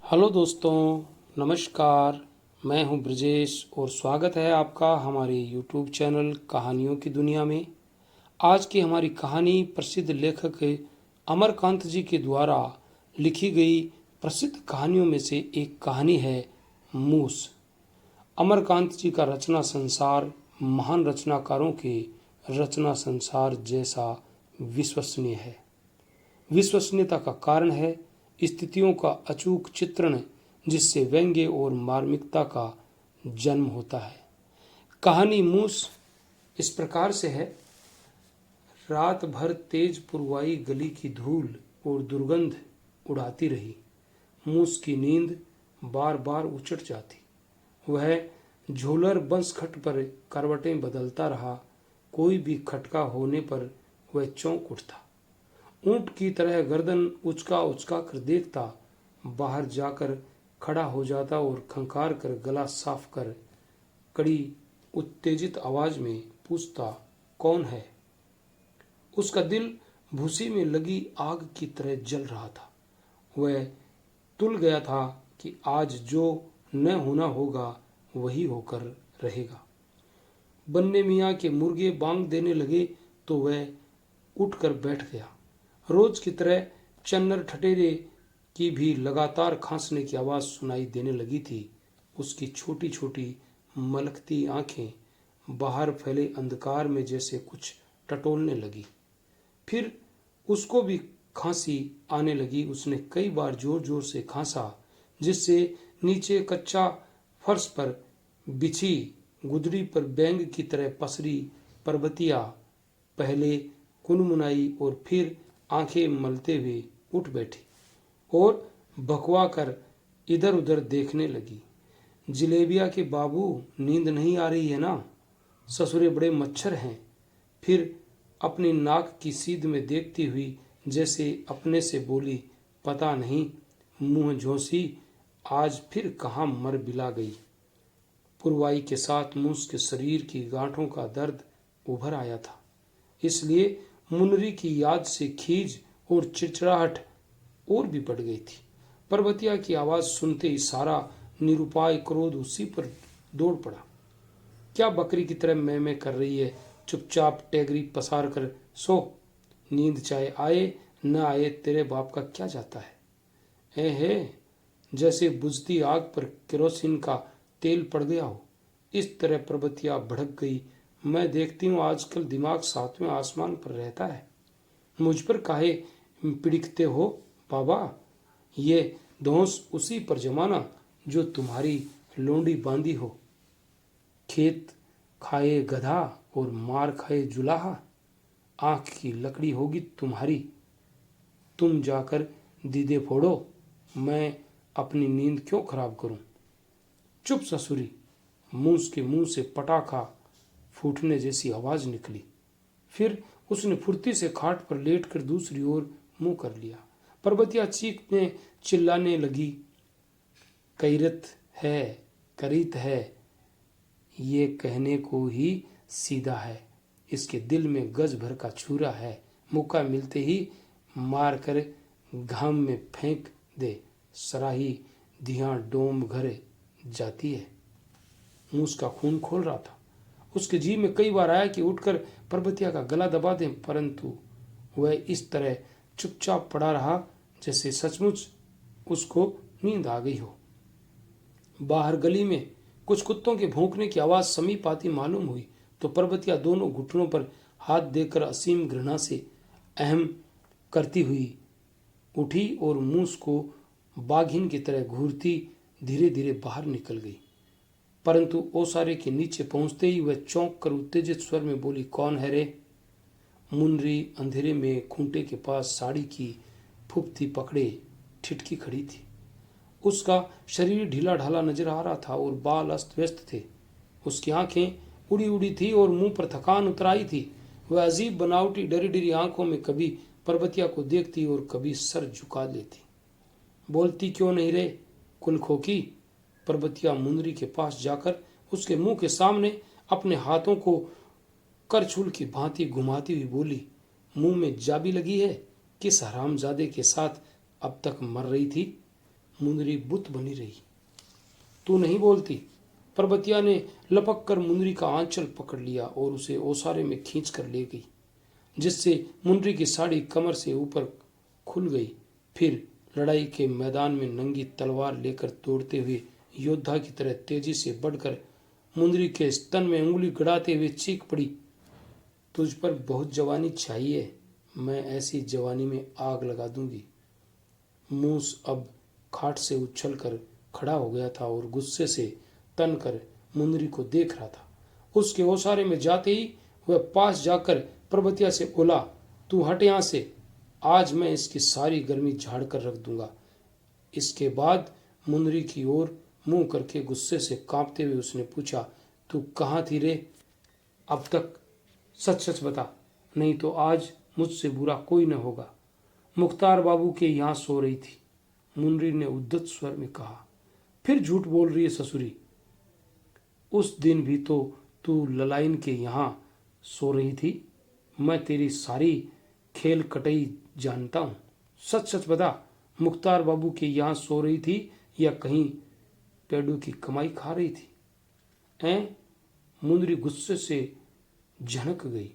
Hello दोस्तों, नमस्कार। मैं हूं ब्रजेश और स्वागत है आपका हमारे यूट्यूब चैनल कहानियों की दुनिया में। आज की हमारी कहानी प्रसिद्ध लेखक अमरकांत जी के द्वारा लिखी गई प्रसिद्ध कहानियों में से एक कहानी है मूस। अमरकांत जी का रचना संसार महान रचनाकारों के रचना संसार जैसा विश्वसनीय है। विश्वसनीयता का कारण है स्थितियों का अचूक चित्रण जिससे व्यंग्य और मार्मिकता का जन्म होता है। कहानी मूस इस प्रकार से है। रात भर तेज पुरवाई गली की धूल और दुर्गंध उड़ाती रही। मूस की नींद बार बार उचट जाती। वह झोलर बंसखट पर करवटें बदलता रहा। कोई भी खटका होने पर वह चौंक उठता। ऊंट की तरह गर्दन उचका उचका कर देखता। बाहर जाकर खड़ा हो जाता और खंखार कर गला साफ कर कड़ी उत्तेजित आवाज में पूछता, कौन है? उसका दिल भूसी में लगी आग की तरह जल रहा था। वह तुल गया था कि आज जो न होना होगा वही होकर रहेगा। बन्ने मियाँ के मुर्गे बांग देने लगे तो वह उठकर बैठ गया। रोज की तरह चन्नर ठटेरे की भी लगातार खांसने की आवाज सुनाई देने लगी थी। उसकी छोटी छोटी मलकती आंखें बाहर फैले अंधकार में जैसे कुछ टटोलने लगी। फिर उसको भी खांसी आने लगी। उसने कई बार जोर जोर से खांसा जिससे नीचे कच्चा फर्श पर बिछी गुदड़ी पर बैंग की तरह पसरी पर्वतिया पहले कुनमुनाई और फिर आंखें मलते हुए उठ बैठी और भकवा कर इधर उधर देखने लगी। जिलेबिया के बाबू, नींद नहीं आ रही है ना? ससुरे बड़े मच्छर हैं। फिर अपनी नाक की सीध में देखती हुई जैसे अपने से बोली, पता नहीं मुंह झोंसी आज फिर कहाँ मर बिला गई। पुरवाई के साथ मूस के शरीर की गांठों का दर्द उभर आया था। इसलिए मुनरी की याद से खीज और चिड़चिड़ाहट और भी बढ़ गई थी। पर्वतिया की आवाज सुनते ही सारा निरुपाय क्रोध उसी पर दौड़ पड़ा। क्या बकरी की तरह मैं कर रही है? चुपचाप टेगरी पसार कर सो। नींद चाहे आए न आए तेरे बाप का क्या जाता है? है जैसे बुझती आग पर केरोसिन का तेल पड़ गया हो। इस तरह पर्वतिया भड़क गई। मैं देखती हूँ आजकल दिमाग सातवें आसमान पर रहता है। मुझ पर काहे पिड़कते हो बाबा? ये दोष उसी पर जमाना जो तुम्हारी लोंडी बांधी हो। खेत खाए गधा और मार खाए जुलाहा। आंख की लकड़ी होगी तुम्हारी। तुम जाकर दीदे फोड़ो। मैं अपनी नींद क्यों खराब करूं? चुप ससुरी। मूस के मुंह से पटाखा फूटने जैसी आवाज निकली। फिर उसने फुर्ती से खाट पर लेटकर दूसरी ओर मुंह कर लिया। पर्वतिया चीखने चिल्लाने लगी, कैरत है, करीत है, ये कहने को ही सीधा है। इसके दिल में गज भर का छुरा है। मौका मिलते ही मार कर घाम में फेंक दे। सराही धिया डोम घर जाती है। मूस का खून खोल रहा था। उसके जी में कई बार आया कि उठकर पर्वतिया का गला दबा दें, परंतु वह इस तरह चुपचाप पड़ा रहा जैसे सचमुच उसको नींद आ गई हो। बाहर गली में कुछ कुत्तों के भौंकने की आवाज समीप आती मालूम हुई तो पर्वतिया दोनों घुटनों पर हाथ देकर असीम घृणा से अहम करती हुई उठी और मूस को बाघिन की तरह घूरती धीरे धीरे बाहर निकल गई। परंतु ओसारे के नीचे पहुंचते ही वह चौंक कर उत्तेजित स्वर में बोली, कौन है रे? मुनरी अंधेरे में खूंटे के पास साड़ी की फुफ्ती पकड़े ठिठकी खड़ी थी। उसका शरीर ढीला ढाला नजर आ रहा था और बाल अस्त व्यस्त थे। उसकी आंखें उड़ी उड़ी थी और मुंह पर थकान उतर आई थी। वह अजीब बनावटी डरी डरी आंखों में कभी पर्वतिया को देखती और कभी सर झुका लेती। बोलती क्यों नहीं रे कुल खोकी? पर्वतिया मुनरी के पास जाकर उसके मुंह के सामने अपने हाथों को करछुल की भांति घुमाती हुई बोली, मुंह में जाबी लगी है? किस हरामजादे के साथ अब तक मर रही थी? मुंदरी बुत बनी रही। तू नहीं बोलती? पर्वतिया ने लपक कर मुंदरी का आंचल पकड़ लिया और उसे ओसारे में खींच कर ले गई, जिससे मुंदरी की साड़ी कमर से ऊपर खुल गई। फिर लड़ाई के मैदान में नंगी तलवार लेकर दौड़ते हुए योद्धा की तरह तेजी से बढ़कर मुंदरी के स्तन में उंगली गड़ाते हुए चीख पड़ी, तुझ पर बहुत जवानी चाहिए, मैं ऐसी जवानी में आग लगा दूंगी। मूस अब खाट से उछल कर खड़ा हो गया था और गुस्से से तन कर मुंदरी को देख रहा था। उसके ओसारे में जाते ही वह पास जाकर पर्वतिया से बोला, तू हट यहां से, आज मैं इसकी सारी गर्मी झाड़ कर रख दूंगा। इसके बाद मुंदरी की ओर मुंह करके गुस्से से कांपते हुए उसने पूछा, तू कहाँ थी रे अब तक? सच सच बता, नहीं तो आज मुझसे बुरा कोई न होगा। मुख्तार बाबू के यहाँ सो रही थी, मुंदरी ने उद्दत स्वर में कहा। फिर झूठ बोल रही है ससुरी, उस दिन भी तो तू ललाइन के यहाँ सो रही थी। मैं तेरी सारी खेल कटई जानता हूँ। सच सच बता, मुख्तार बाबू के यहाँ सो रही थी या कहीं पेड़ों की कमाई खा रही थी? ऐं? मुंदरी गुस्से से झनक गई।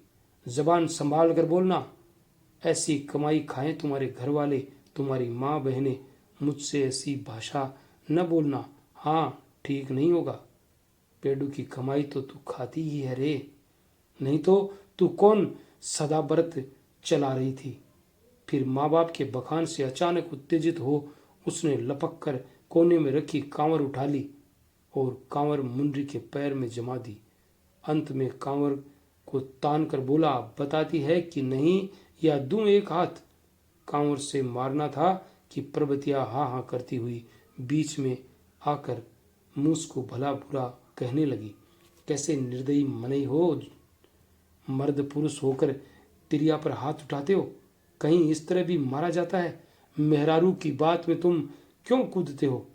जबान संभाल कर बोलना, ऐसी कमाई खाएं तुम्हारे घर वाले, तुम्हारी माँ बहनें। मुझसे ऐसी भाषा न बोलना, हाँ ठीक नहीं होगा। पेड़ों की कमाई तो तू खाती ही है रे, नहीं तो तू कौन सदा व्रत चला रही थी? फिर माँ बाप के बखान से अचानक उत्तेजित हो उसने लपक कर कोने में रखी कांवर उठा ली और कांवर मुंदरी के पैर में जमा दी। अंत में कांवर को तान कर बोला, बताती है कि नहीं या दूं एक हाथ? कांवर से मारना था कि पर्वतिया हाँ हाँ करती हुई बीच में आकर मूस को भला बुरा कहने लगी। कैसे निर्दयी मनई हो, मर्द पुरुष होकर तिरिया पर हाथ उठाते हो? कहीं इस तरह भी मारा जाता है? मेहरारू की बात में तुम क्यों कूदते हो?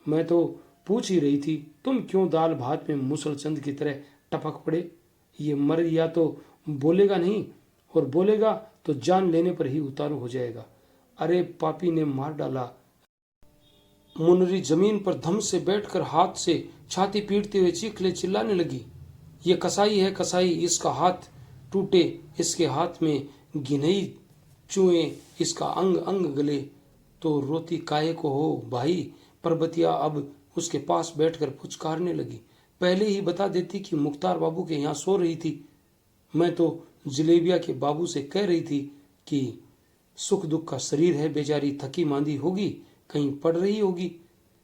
मैं तो पूछ ही रही थी, तुम क्यों दाल भात में मुसलचंद की तरह टपक पड़े? ये मर्द या तो बोलेगा नहीं, और बोलेगा तो जान लेने पर ही उतारू हो जाएगा। अरे पापी ने मार डाला। मुनरी जमीन पर धम से बैठकर हाथ से छाती पीटते हुए चीखले चिल्लाने लगी, ये कसाई है कसाई, इसका हाथ टूटे, इसके हाथ में गिनई चुए, इसका अंग अंग गले, तो रोती काहे को हो भाई? पर्वतिया अब उसके पास बैठकर पुचकारने लगी, पहले ही बता देती कि मुख्तार बाबू के यहाँ सो रही थी। मैं तो जलेबिया के बाबू से कह रही थी कि सुख दुख का शरीर है, बेचारी थकी मांदी होगी, कहीं पड़ रही होगी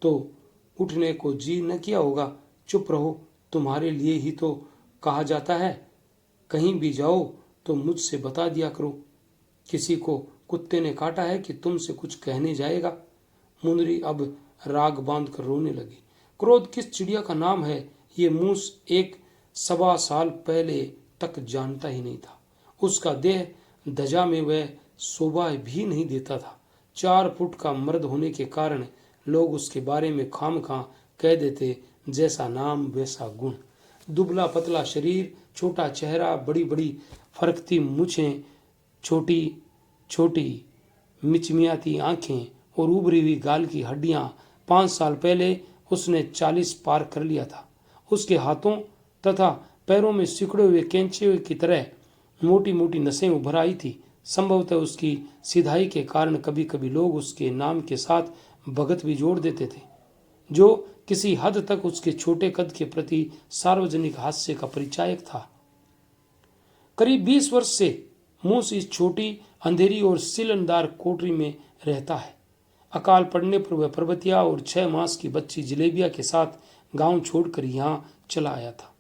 तो उठने को जी न किया होगा। चुप रहो, तुम्हारे लिए ही तो कहा जाता है, कहीं भी जाओ तो मुझसे बता दिया करो। किसी को कुत्ते ने काटा है कि तुमसे कुछ कहने जाएगा? मुंदरी अब राग बांध कर रोने लगी। क्रोध किस चिड़िया का नाम है, ये मूस एक सवा साल पहले तक जानता ही नहीं था। उसका देह दजा में वह शोभा भी नहीं देता था। 4 फुट का मर्द होने के कारण लोग उसके बारे में खामखा कह देते, जैसा नाम वैसा गुण। दुबला पतला शरीर, छोटा चेहरा, बड़ी बड़ी फरकती मूछें, छोटी छोटी मिचमियाती आंखें और उभरी हुई गाल की हड्डियां। 5 साल पहले उसने 40 पार कर लिया था। उसके हाथों तथा पैरों में सिकुड़े हुए कैंचे की तरह मोटी मोटी नसें उभर आई थी। संभवतः उसकी सिधाई के कारण कभी कभी लोग उसके नाम के साथ भगत भी जोड़ देते थे, जो किसी हद तक उसके छोटे कद के प्रति सार्वजनिक हास्य का परिचायक था। करीब 20 वर्ष से मूस इस छोटी अंधेरी और सिलनदार कोठरी में रहता है। अकाल पड़ने पर वह पर्वतिया और 6 मास की बच्ची जलेबिया के साथ गांव छोड़कर यहाँ चला आया था।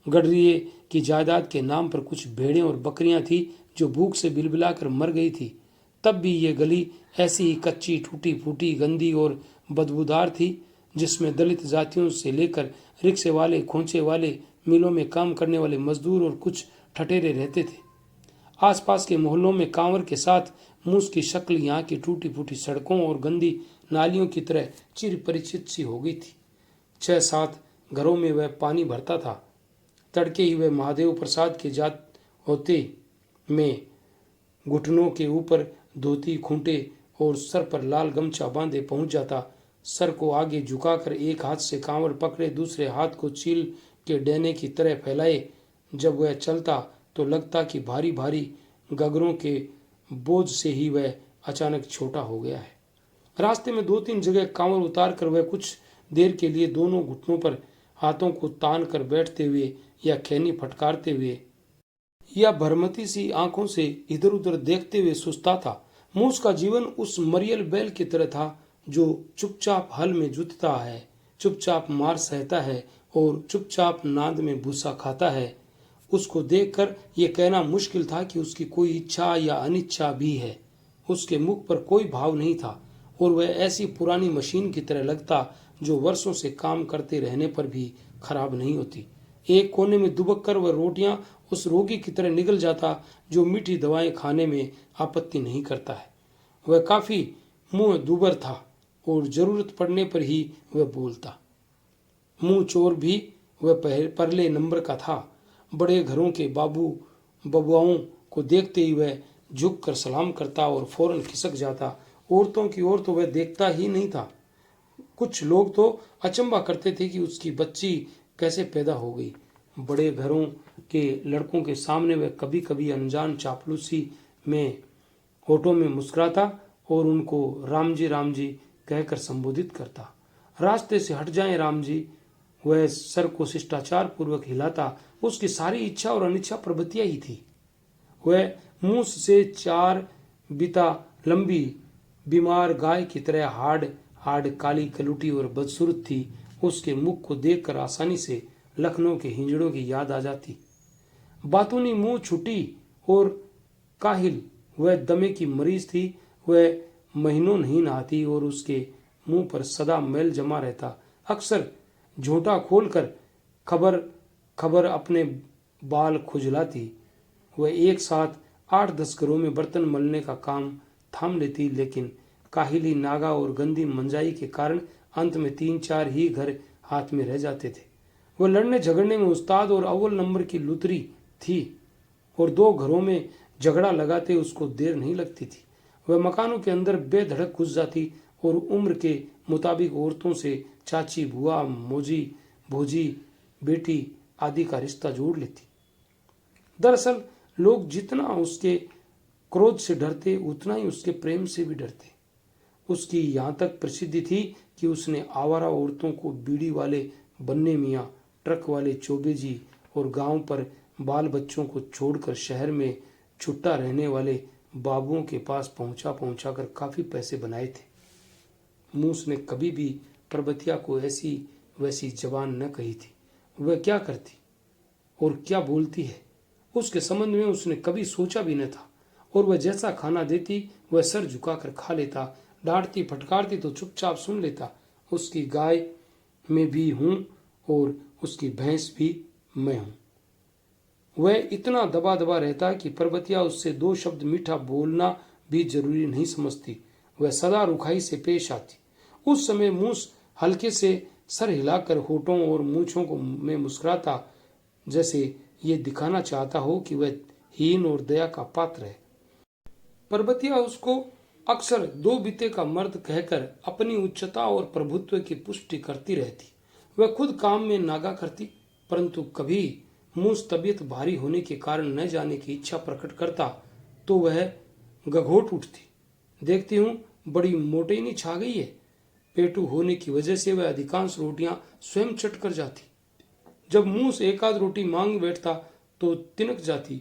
गडरिये की जायदाद के नाम पर कुछ भेड़ें और बकरियां थी जो भूख से बिलबिलाकर मर गई थी। तब भी ये गली ऐसी ही कच्ची, टूटी फूटी, गंदी और बदबूदार थी, जिसमें दलित जातियों से लेकर रिक्शे वाले, खोंचे वाले, मिलों में काम करने वाले मजदूर और कुछ ठठेरे रहते थे। आसपास के मोहल्लों में कांवर के साथ मूस की शक्ल यहाँ की टूटी फूटी सड़कों और गंदी नालियों की तरह चिर परिचित सी हो गई थी। 6-7 घरों में वह पानी भरता था। तड़के ही वह महादेव प्रसाद के जात होते में घुटनों के ऊपर धोती खूंटे और सर पर लाल गमछा बांधे पहुंच जाता सर को आगे झुकाकर एक हाथ से कांवड़ पकड़े, दूसरे हाथ को चील के डंडे की तरह फैलाए। जब वह चलता तो लगता कि भारी भारी गगरों के बोझ से ही वह अचानक छोटा हो गया है। रास्ते में 2-3 जगह कांवड़ उतार कर वह कुछ देर के लिए दोनों घुटनों पर हाथों को तान कर बैठते हुए या खैनी फटकारते हुए या भरमती सी आंखों से इधर उधर देखते हुए सुस्ता था। मूस का जीवन उस मरियल बैल की तरह था जो चुपचाप हल में जुतता है, चुपचाप मार सहता है और चुपचाप नाद में भूसा खाता है। उसको देखकर यह कहना मुश्किल था कि उसकी कोई इच्छा या अनिच्छा भी है। उसके मुख पर कोई भाव नहीं था और वह ऐसी पुरानी मशीन की तरह लगता जो वर्षों से काम करते रहने पर भी खराब नहीं होती। एक कोने में दुबक कर वह रोटियां उस रोगी की तरह निगल जाता जो मीठी दवाएं खाने में आपत्ति नहीं करता है। वह काफी मुंह दुबर था और जरूरत पड़ने पर ही वह बोलता। मुंह चोर भी वह परले नंबर का था। बड़े घरों के बाबू बबुआओं को देखते ही वह झुक कर सलाम करता और फौरन खिसक जाता। औरतों की ओर तो वह देखता ही नहीं था। कुछ लोग तो अचंभा करते थे कि उसकी बच्ची कैसे पैदा हो गई। बड़े घरों के लड़कों के सामने वह कभी कभी अनजान चापलूसी में होठों में मुस्कुराता और उनको राम जी कहकर संबोधित करता। रास्ते से हट जाएं राम जी, वह सर को शिष्टाचार पूर्वक हिलाता। उसकी सारी इच्छा और अनिच्छा प्रवृत्तियां ही थी। वह मूस से 4 बिता लंबी बीमार गाय की तरह हाड़ हाड़ काली कलुटी और बदसूरत थी। उसके मुख को देखकर आसानी से लखनऊ के हिंजड़ों की याद आ जाती। बातूनी मुंह छुटी और काहिल वह दमे की मरीज थी। वह महीनों नहीं नहाती और उसके मुंह पर सदा मैल जमा रहता। अक्सर झोंटा खोलकर खबर खबर अपने बाल खुजलाती। वह एक साथ 8-10 घरों में बर्तन मलने का काम थाम लेती, लेकिन काहिली नागा और गंदी मंजाई के कारण अंत में 3-4 ही घर हाथ में रह जाते थे। वह लड़ने झगड़ने में उस्ताद और अव्वल नंबर की लुतरी थी और 2 घरों में झगड़ा लगाते उसको देर नहीं लगती थी। वह मकानों के अंदर बेधड़क घुस जाती और उम्र के मुताबिक औरतों से चाची, बुआ, मोजी, भोजी, बेटी आदि का रिश्ता जोड़ लेती। दरअसल लोग जितना उसके क्रोध से डरते उतना ही उसके प्रेम से भी डरते। उसकी यहाँ तक प्रसिद्धि थी कि उसने आवारा औरतों को बीड़ी वाले बन्ने मियाँ, ट्रक वाले चौबे जी और गांव पर बाल बच्चों को छोड़कर शहर में छुट्टा रहने वाले बाबुओं के पास पहुंचा कर काफी पैसे बनाए थे। मूस ने कभी भी परबतिया को ऐसी वैसी जबान न कही थी। वह क्या करती और क्या बोलती है उसके संबंध में उसने कभी सोचा भी न था और वह जैसा खाना देती वह सर झुकाकर खा लेता। डांटती फटकारती तो चुपचाप सुन लेता। उसकी गाय में भी हूं और उसकी भैंस भी मैं हूं। वह इतना दबा दबा रहता कि परबतिया उससे 2 शब्द मीठा बोलना भी जरूरी नहीं समझती। वह सदा रुखाई से पेश आती। उस समय मूस हल्के से सर हिलाकर होठों और मूछों को में मुस्कुराता, जैसे ये दिखाना चाहता हो कि वह हीन और दया का पात्र है। परबतिया उसको अक्सर 2 बीते का मर्द कहकर अपनी उच्चता और प्रभुत्व की पुष्टि करती रहती। वह खुद काम में नागा करती, परंतु कभी मूस तबीयत भारी होने के कारण न जाने की इच्छा प्रकट करता तो वह गघोट उठती। देखती हूँ बड़ी मोटेनी छा गई है। पेटू होने की वजह से वह अधिकांश रोटियां स्वयं चट कर जाती। जब मूस एक आध रोटी मांग बैठता तो तिनक जाती,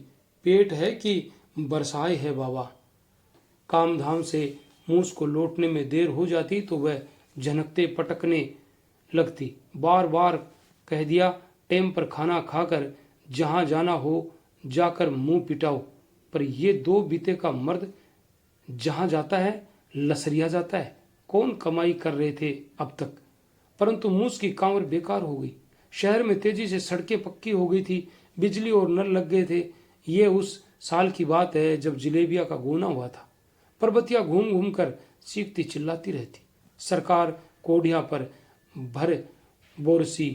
पेट है कि बरसाए है बाबा। काम धाम से मूस को लौटने में देर हो जाती तो वह झनकते पटकने लगती। बार बार कह दिया, टेम पर खाना खाकर जहां जाना हो जाकर मुंह पिटाओ। पर ये 2 बीते का मर्द जहां जाता है लसरिया जाता है। कौन कमाई कर रहे थे अब तक। परंतु मूस की कांवर बेकार हो गई। शहर में तेजी से सड़कें पक्की हो गई थी, बिजली और नल लग गए थे। ये उस साल की बात है जब जिलेबिया का गोना हुआ था। परबतिया घूम घूम कर चीखती चिल्लाती रहती। सरकार कोढ़िया पर भर बोरसी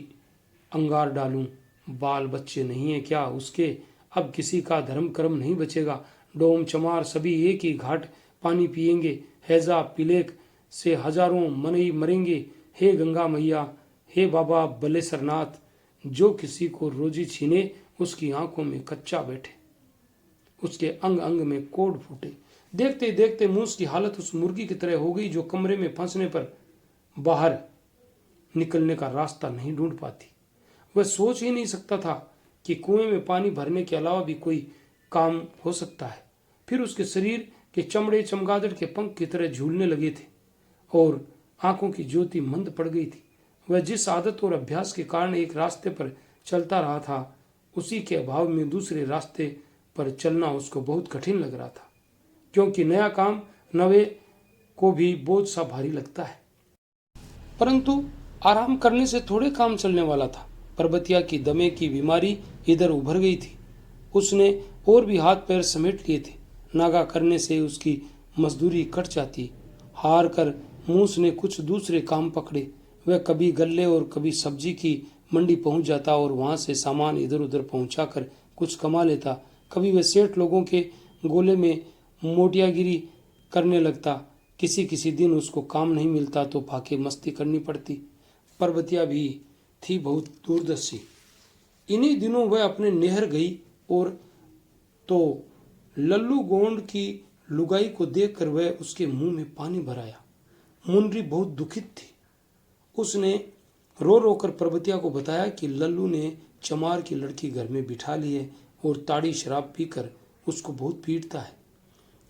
अंगार डालूं, बाल बच्चे नहीं है क्या उसके, अब किसी का धर्म कर्म नहीं बचेगा। डोम चमार सभी एक ही घाट पानी पिएंगे। हैजा पिलेक से हजारों मनई मरेंगे। हे गंगा मैया, हे बाबा बलेसरनाथ, जो किसी को रोजी छीने उसकी आंखों में कच्चा बैठे, उसके अंग अंग में कोढ़ फूटे। देखते देखते मूस की हालत उस मुर्गी की तरह हो गई जो कमरे में फंसने पर बाहर निकलने का रास्ता नहीं ढूंढ पाती। वह सोच ही नहीं सकता था कि कुएं में पानी भरने के अलावा भी कोई काम हो सकता है। फिर उसके शरीर के चमड़े चमगादड़ के पंख की तरह झूलने लगे थे और आंखों की ज्योति मंद पड़ गई थी। वह जिस आदत और अभ्यास के कारण एक रास्ते पर चलता रहा था, उसी के अभाव में दूसरे रास्ते पर चलना उसको बहुत कठिन लग रहा था, क्योंकि नया काम नवे को भी बोझ सा भारी लगता है। परंतु आराम करने से थोड़े काम चलने वाला था। परबतिया की दमे की बीमारी इधर उभर गई थी। उसने और भी हाथ पैर समेट लिए थे। नागा करने से उसकी मजदूरी कट जाती। हार कर मूस ने कुछ दूसरे काम पकड़े। वह कभी गल्ले और कभी सब्जी की मंडी पहुंच जाता और वहां से सामान इधर उधर पहुंचाकर कुछ कमा लेता। कभी वह सेठ लोगों के गोले में मोटियागिरी करने लगता। किसी किसी दिन उसको काम नहीं मिलता तो फाके मस्ती करनी पड़ती। परबतिया भी थी बहुत दूरदर्शी। इन्हीं दिनों वह अपने नहर गई और तो लल्लू गोंड की लुगाई को देखकर वह उसके मुंह में पानी भराया। मुनरी बहुत दुखित थी। उसने रो रो कर परबतिया को बताया कि लल्लू ने चमार की लड़की घर में बिठा ली है और ताड़ी शराब पीकर उसको बहुत पीटता है।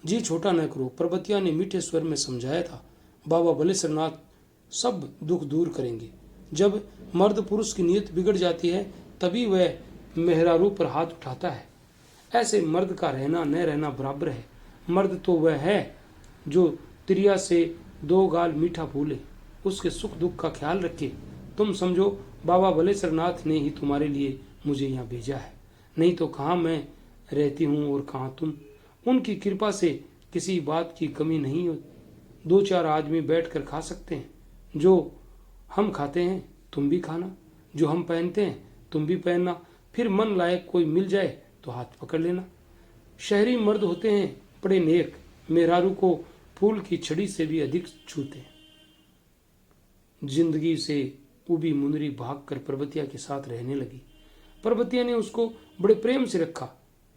जी छोटा न करो, परबतिया ने मीठे स्वर में समझाया था। बाबा बलेसरनाथ सब दुख दूर करेंगे। जब मर्द पुरुष की नीयत बिगड़ जाती है तभी वह मेहरारू पर हाथ उठाता है। ऐसे मर्द का रहना न रहना बराबर है। मर्द तो वह है जो तिरिया से दो गाल मीठा भूले, उसके सुख दुख का ख्याल रखे। तुम समझो बाबा बलेसरनाथ ने ही तुम्हारे लिए मुझे यहाँ भेजा है, नहीं तो कहाँ मैं रहती हूँ और कहाँ तुम। उनकी कृपा से किसी बात की कमी नहीं हो। दो चार आदमी बैठकर खा सकते हैं। जो हम खाते हैं तुम भी खाना, जो हम पहनते हैं तुम भी पहनना। फिर मन लायक कोई मिल जाए तो हाथ पकड़ लेना। शहरी मर्द होते हैं बड़े नेक, मेहरारू को फूल की छड़ी से भी अधिक छूते हैं। जिंदगी से उबी मुनरी भागकर परबतिया के साथ रहने लगी। परबतिया ने उसको बड़े प्रेम से रखा।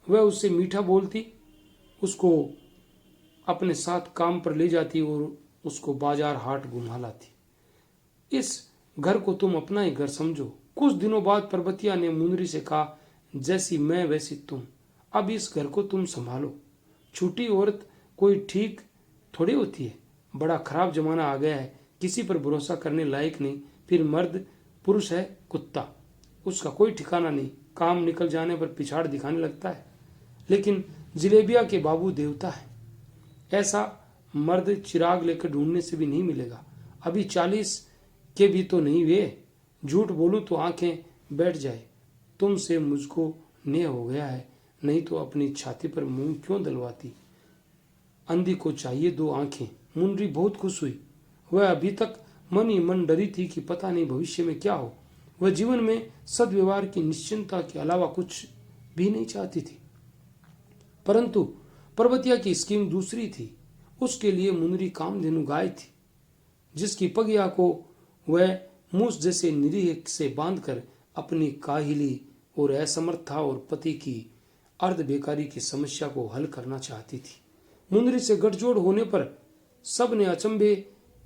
वह उससे मीठा बोलती, उसको अपने साथ काम पर ले जाती और उसको बाजार हाट घुमा लाती। इस घर को तुम अपना ही घर समझो। कुछ दिनों बाद परबतिया ने मुनरी से कहा, जैसी मैं वैसी तुम, अब इस घर को तुम संभालो। छूटी औरत कोई ठीक थोड़ी होती है। बड़ा खराब जमाना आ गया है, किसी पर भरोसा करने लायक नहीं। फिर मर्द पुरुष है कुत्ता, उसका कोई ठिकाना नहीं। काम निकल जाने पर पिछाड़ दिखाने लगता है। लेकिन जिलेबिया के बाबू देवता है। ऐसा मर्द चिराग लेकर ढूंढने से भी नहीं मिलेगा। अभी 40 के भी तो नहीं वे। झूठ बोलूं तो आंखें बैठ जाए। तुमसे मुझको नेह हो गया है, नहीं तो अपनी छाती पर मुंह क्यों दलवाती। अंधी को चाहिए दो आंखें। मुनरी बहुत खुश हुई। वह अभी तक मन ही मन डरी थी कि पता नहीं भविष्य में क्या हो। वह जीवन में सद्व्यवहार की निश्चिंतता के अलावा कुछ भी नहीं चाहती थी। परंतु परबतिया की स्कीम दूसरी थी। उसके लिए मुनरी कामधेनु गाय थी, जिसकी पगिया को वह मूस जैसे निरीह से बांधकर अपनी काहिली और असमर्थता और पति की अर्ध बेकारी की समस्या को हल करना चाहती थी। मुनरी से गठजोड़ होने पर सब ने अचंभे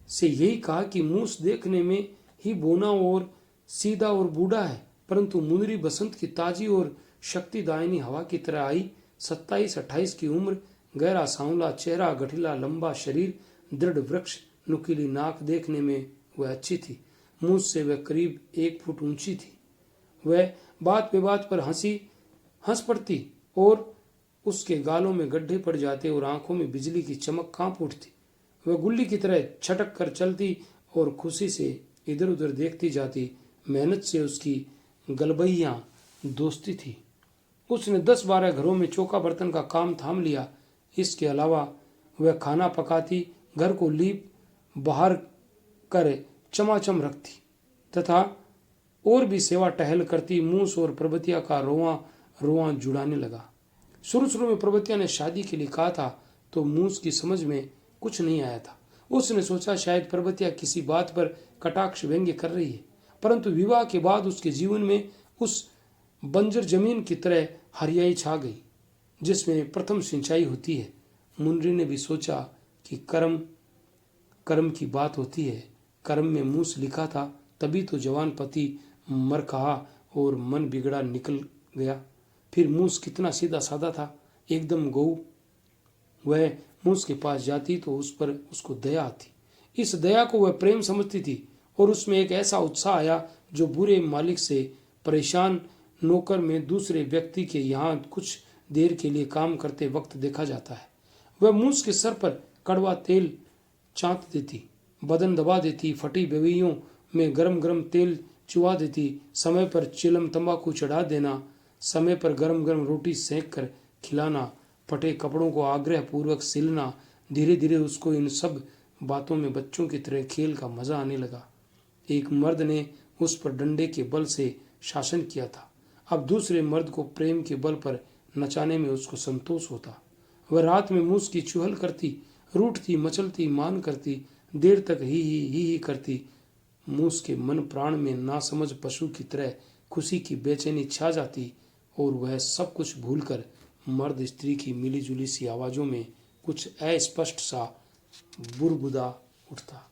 से यही कहा कि मूस देखने में ही बोना और सीधा और बूढ़ा है, परंतु मुनरी बसंत की ताजी और शक्तिदायिनी हवा की तरह आई। 27-28 की उम्र, गहरा सांवला चेहरा, गठिला लंबा शरीर, दृढ़ वृक्ष, नुकीली नाक, देखने में वह अच्छी थी। मुंह से वह करीब 1 फुट ऊंची थी। वह बात पे बात पर हंस पड़ती और उसके गालों में गड्ढे पड़ जाते और आंखों में बिजली की चमक कांप उठती। वह गुल्ली की तरह छटक कर चलती और खुशी से इधर उधर देखती जाती। मेहनत से उसकी गलबैयां दोस्ती थी। उसने 10-12 घरों में चौका बर्तन का काम थाम लिया। इसके अलावा वह खाना पकाती, घर को लीप बाहर कर चमाचम रखती तथा और भी सेवा टहल करती। मूस और परबतिया का रोआ जुड़ाने लगा। शुरू में परबतिया ने शादी के लिए कहा था तो मूस की समझ में कुछ नहीं आया था। उसने सोचा शायद पर्वतिया किसी बात पर कटाक्ष व्यंग्य कर रही है, परंतु विवाह के बाद उसके जीवन में उस बंजर जमीन की तरह हरियाई छा गई जिसमें प्रथम सिंचाई होती है। मुनरी ने भी सोचा कि कर्म कर्म की बात होती है। कर्म में मूस लिखा था, तभी तो जवान पति मर कहा और मन बिगड़ा निकल गया। फिर मूस कितना सीधा साधा था, एकदम गऊ। वह मूस के पास जाती तो उस पर उसको दया आती। इस दया को वह प्रेम समझती थी और उसमें एक ऐसा उत्साह आया जो बुरे मालिक से परेशान नौकर में दूसरे व्यक्ति के यहाँ कुछ देर के लिए काम करते वक्त देखा जाता है। वह मूस के सर पर कड़वा तेल चाँत देती, बदन दबा देती, फटी बेवियों में गरम गरम तेल चुवा देती, समय पर चिलम तंबाकू चढ़ा देना, समय पर गरम गरम रोटी सेंक कर खिलाना, फटे कपड़ों को आग्रह पूर्वक सिलना। धीरे धीरे उसको इन सब बातों में बच्चों की तरह खेल का मजा आने लगा। एक मर्द ने उस पर डंडे के बल से शासन किया था, अब दूसरे मर्द को प्रेम के बल पर नचाने में उसको संतोष होता। वह रात में मूस की चुहल करती, रूठती, मचलती, मान करती, देर तक ही करती। मूस के मन प्राण में नासमझ पशु की तरह खुशी की बेचैनी छा जाती और वह सब कुछ भूलकर मर्द स्त्री की मिली जुली सी आवाजों में कुछ अस्पष्ट सा बुरबुदा उठता।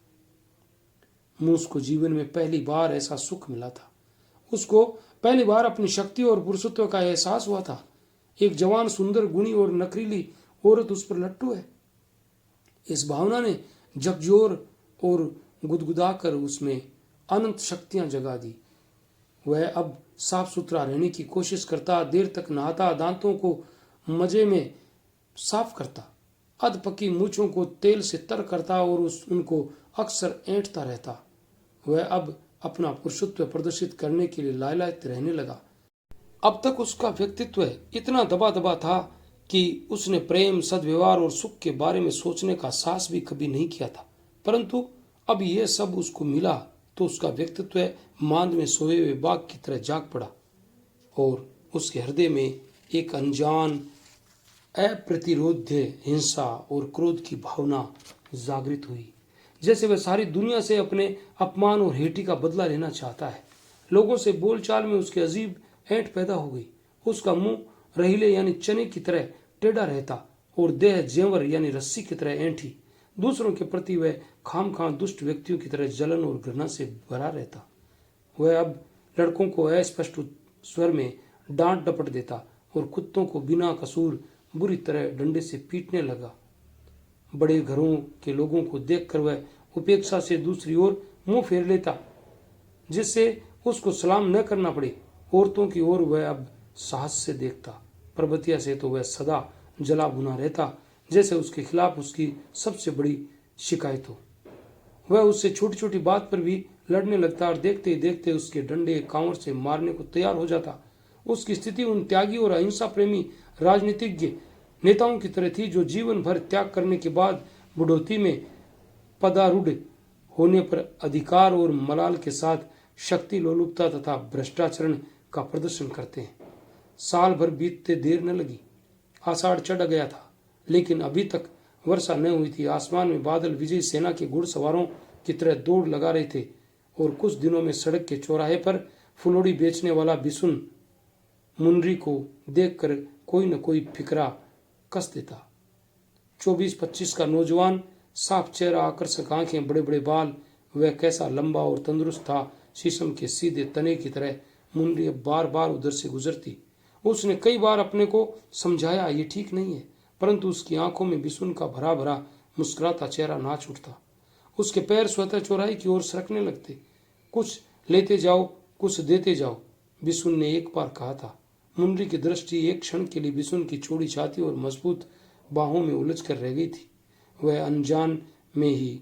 मूस को जीवन में पहली बार ऐसा सुख मिला था। उसको पहली बार अपनी शक्ति और पुरुषत्व का एहसास हुआ था। एक जवान, सुंदर, गुणी और नकरीली औरत उस पर लट्टू है। इस भावना ने झकझोर और गुदगुदाकर उसमें अनंत शक्तियां जगा दी। वह अब साफ सुथरा रहने की कोशिश करता, देर तक नहाता, दांतों को मजे में साफ करता, अधपकी मूछों को तेल से तर करता और उनको अक्सर ऐंठता रहता। वह अब अपना पुरुषत्व प्रदर्शित करने के लिए लालायित रहने लगा। अब तक उसका व्यक्तित्व इतना दबा दबा था कि उसने प्रेम, सद्व्यवहार और सुख के बारे में सोचने का साहस भी कभी नहीं किया था, परंतु अब यह सब उसको मिला तो उसका व्यक्तित्व मांद में सोए हुए बाघ की तरह जाग पड़ा और उसके हृदय में एक अनजान, अप्रतिरोध्य हिंसा और क्रोध की भावना जागृत हुई, जैसे वह सारी दुनिया से अपने अपमान और हेठी का बदला लेना चाहता है। लोगों से बोलचाल में उसके अजीब ऐंठ पैदा हो गई। उसका मुंह रहीले यानी चने की तरह टेढ़ा रहता और देह जेवर यानी रस्सी की तरह ऐंठी। दूसरों के प्रति वह खामखा दुष्ट व्यक्तियों की तरह जलन और घृणा से भरा रहता। वह अब लड़कों को अस्पष्ट स्वर में डांट डपट देता और कुत्तों को बिना कसूर बुरी तरह डंडे से पीटने लगा। बड़े घरों के लोगों को देखकर वह उपेक्षा से दूसरी ओर मुंह फेर लेता, जिससे उसको सलाम न करना पड़े। औरतों की ओर वह अब साहस से देखता। पर्वतिया से तो वह सदा जला भुना रहता, जैसे उसके खिलाफ उसकी सबसे बड़ी शिकायत हो। वह उससे छोटी छोटी बात पर भी लड़ने लगता और देखते ही देखते उसके डंडे कांवर से मारने को तैयार हो जाता। उसकी स्थिति उन त्यागी और अहिंसा प्रेमी राजनीतिज्ञ नेताओं की तरह थी जो जीवन भर त्याग करने के बाद बुढ़ोती में पदारूढ़ होने पर अधिकार और मलाल के साथ शक्ति लोलुपता तथा भ्रष्टाचरण का प्रदर्शन करते हैं। साल भर बीतते देर न लगी। आषाढ़ चढ़ गया था, लेकिन अभी तक वर्षा न हुई थी। आसमान में बादल विजयी सेना के घुड़सवारों की तरह दौड़ लगा रहे थे और कुछ दिनों में सड़क के चौराहे पर फुलोड़ी बेचने वाला बिसुन मुनरी को देखकर कोई न कोई फिकरा कस देता। 24-25 का नौजवान, साफ चेहरा, आकर्षक आंखें, बड़े बड़े बाल। वह कैसा लंबा और तंदुरुस्त था, शीशम के सीधे तने की तरह। मुनरी अब बार बार उधर से गुजरती। उसने कई बार अपने को समझाया ये ठीक नहीं है, परंतु उसकी आंखों में बिसुन का भरा भरा मुस्कुराता चेहरा नाच उठता। उसके पैर स्वतः चौराहे की ओर सरकने लगते। कुछ लेते जाओ, कुछ देते जाओ, बिसुन ने एक बार कहा था। मुनरी की दृष्टि एक क्षण के लिए बिसुन की चौड़ी छाती और मजबूत बाहों में उलझ कर रह गई थी। वह अनजान में ही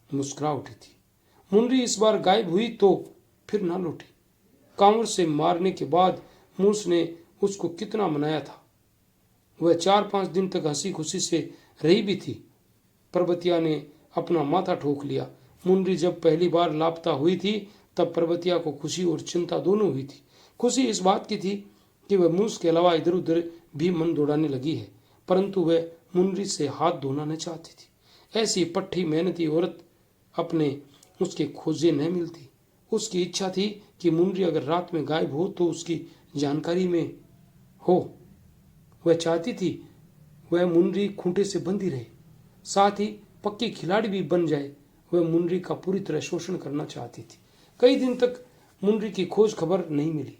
मुस्कुरा उठी थी। मुनरी इस बार गायब हुई तो फिर ना लौटी। कांवर से मारने के बाद मूस ने उसको कितना मनाया था। वह 4-5 दिन तक हंसी खुशी से रही भी थी। पर्वतिया ने अपना माथा ठोक लिया। मुनरी जब पहली बार लापता हुई थी तब पर्वतिया को खुशी और चिंता दोनों हुई थी। खुशी इस बात की थी कि वह मूस के अलावा इधर उधर भी मन दौड़ाने लगी है, परंतु वह मुनरी से हाथ धोना न चाहती थी। ऐसी पट्टी मेहनती औरत अपने उसके खोजे न मिलती। उसकी इच्छा थी कि मुनरी अगर रात में गायब हो तो उसकी जानकारी में हो। वह चाहती थी वह मुनरी खूंटे से बंधी रहे, साथ ही पक्की खिलाड़ी भी बन जाए। वह मुनरी का पूरी तरह शोषण करना चाहती थी। कई दिन तक मुनरी की खोज खबर नहीं मिली।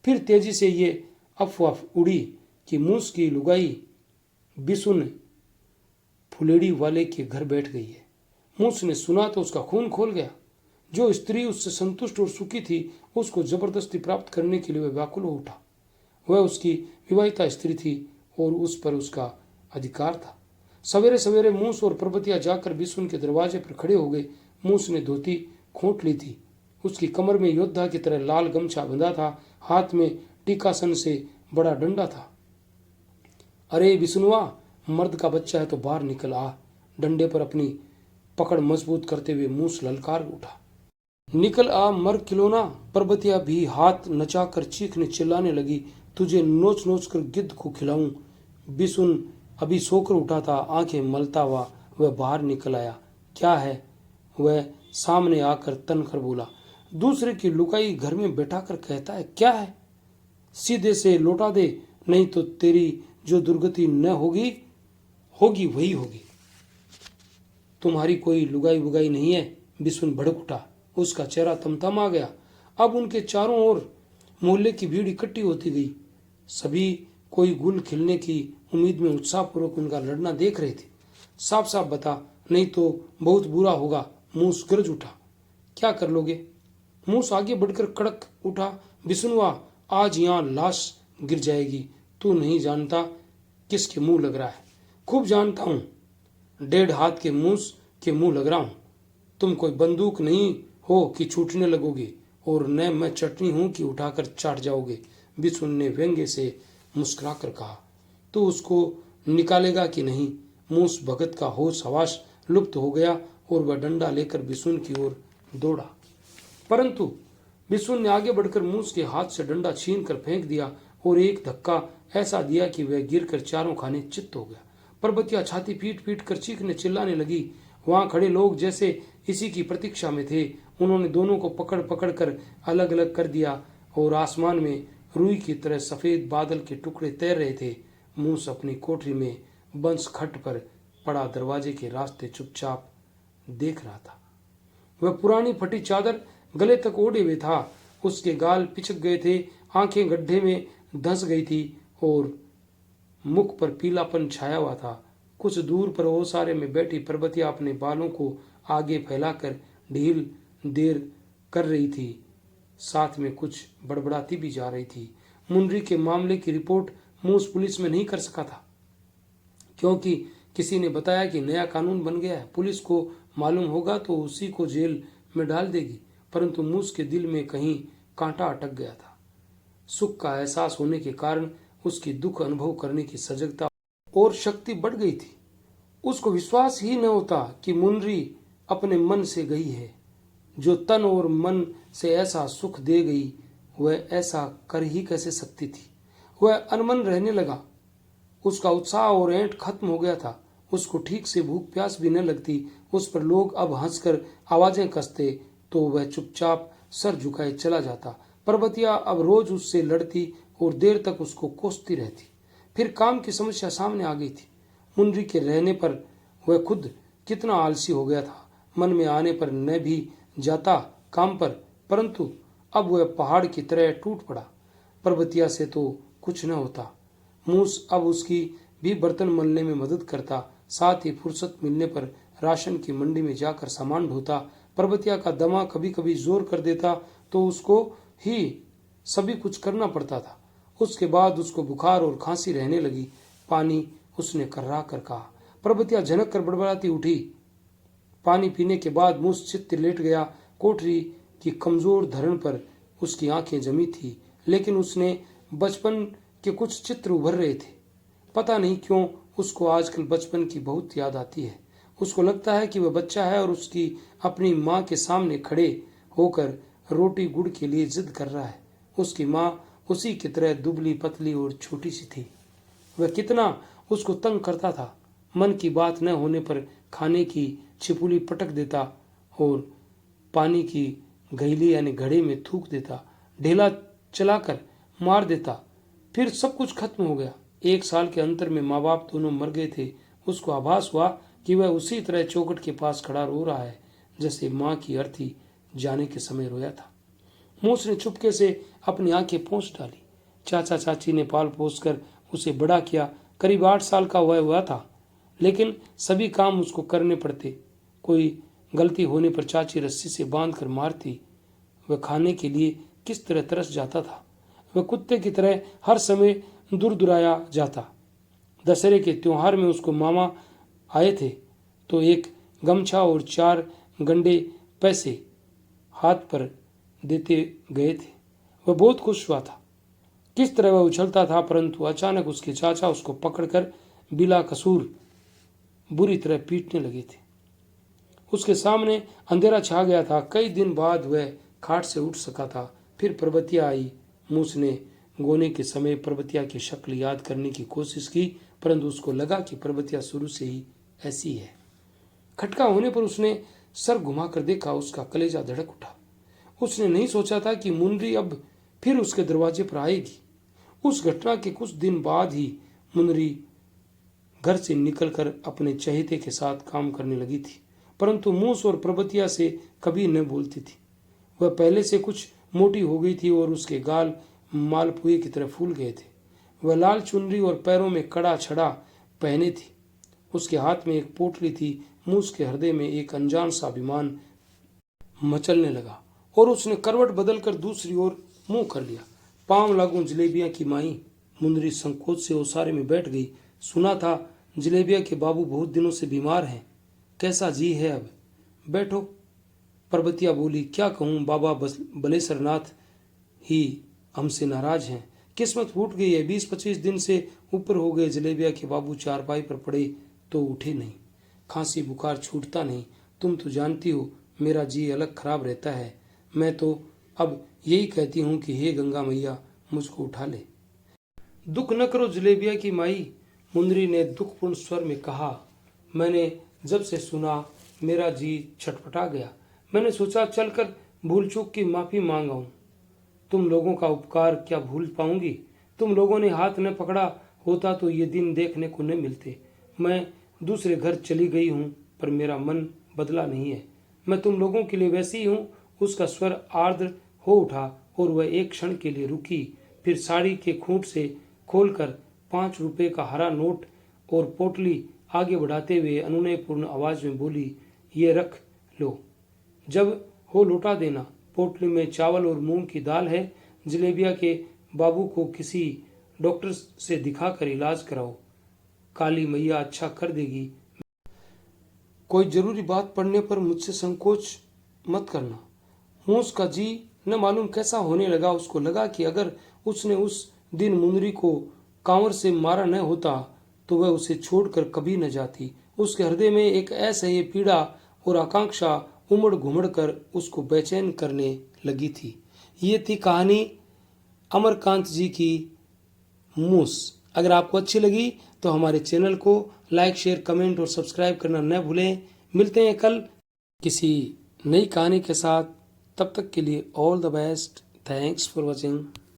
फिर तेजी से ये अफवाह उड़ी कि मूस की लुगाई बिसुन फुलेड़ी वाले के घर बैठ गई है। मूस ने सुना तो उसका खून खोल गया। जो स्त्री उससे संतुष्ट और सुखी थी, उसको जबरदस्ती प्राप्त करने के लिए वह व्याकुल हो उठा। वह उसकी विवाहिता स्त्री थी और उस पर उसका अधिकार था। सवेरे सवेरे मूस और पर्वतिया जाकर बिसुन के दरवाजे पर खड़े हो गए। मूस ने धोती खोंट ली थी। उसकी कमर में योद्धा की तरह लाल गमछा बंधा था। हाथ में टीकासन से बड़ा डंडा था। अरे बिसुनुआ, मर्द का बच्चा है तो बाहर निकल आ। डंडे पर अपनी पकड़ मजबूत करते हुए मूस ललकार उठा। निकल आ मर खिलौना। पर्वतिया भी हाथ नचाकर चीखने चिल्लाने लगी। तुझे नोच नोच कर गिद्ध को खिलाऊं। बिसुन अभी सोकर उठा था। आंखें मलता हुआ वह बाहर निकल आया। क्या है? वह सामने आकर तन कर बोला। दूसरे की लुकाई घर में बैठा कर कहता है क्या है? सीधे से लौटा दे, नहीं तो तेरी जो दुर्गति न होगी होगी वही होगी। तुम्हारी कोई लुगाई बुगाई नहीं है। बिसुन भड़क उठा। उसका चेहरा तमतमा गया। अब उनके चारों ओर मोहल्ले की भीड़ इकट्ठी होती गई। सभी कोई गुल खिलने की उम्मीद में उत्साहपूर्वक उनका लड़ना देख रहे थे। साफ साफ बता, नहीं तो बहुत बुरा होगा। मूस गरज उठा। क्या कर लोगे? मूस आगे बढ़कर कड़क उठा। बिसुनुआ, आज यहाँ लाश गिर जाएगी। तू नहीं जानता किसके मुंह लग रहा है। खूब जानता हूं। 1.5 हाथ के मूस के मुंह लग रहा हूं। तुम कोई बंदूक नहीं हो कि छूटने लगोगे, और न मैं चटनी हूं कि उठाकर चाट जाओगे। बिसुन ने व्यंग्य से मुस्कुराकर कहा। तू उसको निकालेगा कि नहीं? मूस भगत का होश हवास लुप्त हो गया और वह डंडा लेकर बिसुन की ओर दौड़ा। परंतु बिसुन ने आगे बढ़कर मूस के हाथ से डंडा छीन कर फेंक दिया और एक धक्का ऐसा दिया कि वह गिरकर चारों खाने चित्त हो गया। पर्वतिया छाती पीट पीट कर चीखने चिल्लाने लगी। वहां खड़े लोग जैसे इसी की प्रतीक्षा में थे। उन्होंने दोनों को पकड़ पकड़ कर अलग अलग कर दिया और आसमान में रुई की तरह सफेद बादल के टुकड़े तैर रहे थे। मूस अपनी कोठरी में बंस खट पर पड़ा दरवाजे के रास्ते चुपचाप देख रहा था। वह पुरानी फटी चादर गले तक ओढ़े हुए था। उसके गाल पिचक गए थे, आंखें गड्ढे में धंस गई थी और मुख पर पीलापन छाया हुआ था। कुछ दूर पर ओसारे में बैठी पर्वतिया अपने बालों को आगे फैलाकर ढील देर कर रही थी। साथ में कुछ बड़बड़ाती भी जा रही थी। मुनरी के मामले की रिपोर्ट मूस पुलिस में नहीं कर सका था, क्योंकि किसी ने बताया कि नया कानून बन गया है। पुलिस को मालूम होगा तो उसी को जेल में डाल देगी। परंतु मूस के दिल में कहीं कांटा अटक गया था। सुख का एहसास होने के कारण उसकी दुख अनुभव करने की सजगता और शक्ति बढ़ गई थी। उसको विश्वास ही न होता कि मुनरी अपने मन से गई है। जो तन और मन से ऐसा सुख दे गई, वह ऐसा कर ही कैसे सकती थी? वह अनमन रहने लगा। उसका उत्साह और ऐंठ खत्म हो गया था। उसको ठीक से भूख प्यास भी न लगती। उस पर लोग अब हंसकर आवाजें कसते तो वह चुपचाप सर झुकाए चला जाता। पर्वतिया अब रोज उससे लड़ती और देर तक उसको कोसती रहती। फिर काम की समस्या सामने आ गई थी। मुनरी के रहने पर वह खुद कितना आलसी हो गया था। मन में आने पर न भी जाता काम पर, परंतु अब वह पहाड़ की तरह टूट पड़ा। पर्वतिया से तो कुछ न होता। मूस अब उसकी भी बर्तन मलने में मदद करता। साथ ही फुर्सत मिलने पर राशन की मंडी में जाकर सामान ढोता। पर्वतिया का दमा कभी कभी जोर कर देता तो उसको ही सभी कुछ करना पड़ता था। उसके बाद उसको बुखार और खांसी रहने लगी। पानी, उसने कर्रा कर कहा। पर्वतिया झनक कर बड़बड़ाती उठी। पानी पीने के बाद मूस चित्त लेट गया। कोठरी की कमजोर धरण पर उसकी आंखें जमी थी, लेकिन उसने बचपन के कुछ चित्र उभर रहे थे। पता नहीं क्यों उसको आजकल बचपन की बहुत याद आती है। उसको लगता है कि वह बच्चा है और उसकी अपनी माँ के सामने खड़े होकर रोटी गुड़ के लिए जिद कर रहा है। उसकी माँ उसी की तरह दुबली पतली और छोटी सी थी। वह कितना उसको तंग करता था। मन की बात न होने पर खाने की छिपुली पटक देता और पानी की गईली यानी घड़े में थूक देता, ढेला चलाकर मार देता। फिर सब कुछ खत्म हो गया। 1 साल के अंतर में माँ बाप दोनों मर गए थे। उसको आभास हुआ कि वह उसी तरह चौखट के पास खड़ा रो रहा है जैसे माँ की अर्थी जाने के समय रोया था। मूस ने चुपके से अपनी आंखें पोंछ डाली। चाचा चाची ने पाल पोस कर उसे बड़ा किया। करीब 8 साल का वह हुआ था, लेकिन सभी काम उसको करने पड़ते। कोई गलती होने पर चाची रस्सी से बांध कर मारती। वह खाने के लिए किस तरह तरस जाता था। वह कुत्ते की तरह हर समय दूर दुराया जाता। दशहरे के त्योहार में उसको मामा आए थे तो एक गमछा और 4 गंडे पैसे हाथ पर देते गए थे। वह बहुत खुश हुआ था। किस तरह वह उछलता था, परंतु अचानक उसके चाचा उसको पकड़कर बिला कसूर बुरी तरह पीटने लगे थे। उसके सामने अंधेरा छा गया था। कई दिन बाद वह खाट से उठ सका था। फिर पर्वतिया आई। मूस ने गोने के समय पर्वतिया की शक्ल याद करने की कोशिश की, परंतु उसको लगा कि पर्वतिया शुरू से ही ऐसी है। खटका होने पर उसने सर घुमाकर देखा। उसका कलेजा धड़क उठा। उसने नहीं सोचा था कि मुनरी अब फिर उसके दरवाजे पर आएगी। उस घटना के कुछ दिन बाद ही मुनरी घर से निकलकर अपने चहेते के साथ काम करने लगी थी, परंतु मूस और पर्वतिया से कभी न बोलती थी। वह पहले से कुछ मोटी हो गई थी और उसके गाल मालपुए की तरह फूल गए थे। वह लाल चुनरी और पैरों में कड़ा छड़ा पहने थी। उसके हाथ में एक पोटली थी। मूस के हृदय में एक अनजान सा अभिमान मचलने लगा और उसने करवट बदलकर दूसरी ओर मुंह कर लिया। पांव लागू जलेबिया की माई। मुंदरी संकोच से ओसारे में बैठ गई। सुना था जलेबिया के बाबू बहुत दिनों से बीमार हैं। कैसा जी है अब? बैठो। पर्वतिया बोली। क्या कहूँ, बाबा बलेसरनाथ ही हमसे नाराज हैं। किस्मत फूट गई है। 20-25 दिन से ऊपर हो गए। जलेबिया के बाबू चारपाई पर पड़े तो उठे नहीं। खांसी बुखार छूटता नहीं। तुम तो जानती हो मेरा जी अलग खराब रहता है। मैं तो अब यही कहती हूँ कि हे गंगा मैया मुझको उठा ले। दुख न करो जलेबिया की माई, मुंदरी ने दुखपूर्ण स्वर में कहा। मैंने जब से सुना मेरा जी छटपटा गया। मैंने सोचा चलकर भूल चूक की माफी मांग आऊं। तुम लोगों का उपकार क्या भूल पाऊंगी? तुम लोगों ने हाथ न पकड़ा होता तो ये दिन देखने को न मिलते। मैं दूसरे घर चली गई हूँ, पर मेरा मन बदला नहीं है। मैं तुम लोगों के लिए वैसी ही हूँ। उसका स्वर आर्द्र हो उठा और वह एक क्षण के लिए रुकी। फिर साड़ी के खूंट से खोलकर 5 रुपए का हरा नोट और पोटली आगे बढ़ाते हुए अनुनयपूर्ण आवाज में बोली, ये रख लो, जब हो लौटा देना। पोटली में चावल और मूंग की दाल है। जलेबिया के बाबू को किसी डॉक्टर से दिखाकर इलाज कराओ। काली मैया अच्छा कर देगी। कोई जरूरी बात पड़ने पर मुझसे संकोच मत करना। मूस का जी न मालूम कैसा होने लगा। उसको लगा कि अगर उसने उस दिन मुनरी को कांवर से मारा न होता तो वह उसे छोड़कर कभी न जाती। उसके हृदय में एक असह्य पीड़ा और आकांक्षा उमड़ घुमड़ कर उसको बेचैन करने लगी थी। ये थी कहानी अमरकांत जी की मूस। अगर आपको अच्छी लगी तो हमारे चैनल को लाइक, शेयर, कमेंट और सब्सक्राइब करना न भूलें। मिलते हैं कल किसी नई कहानी के साथ। तब तक के लिए all the best. Thanks for watching.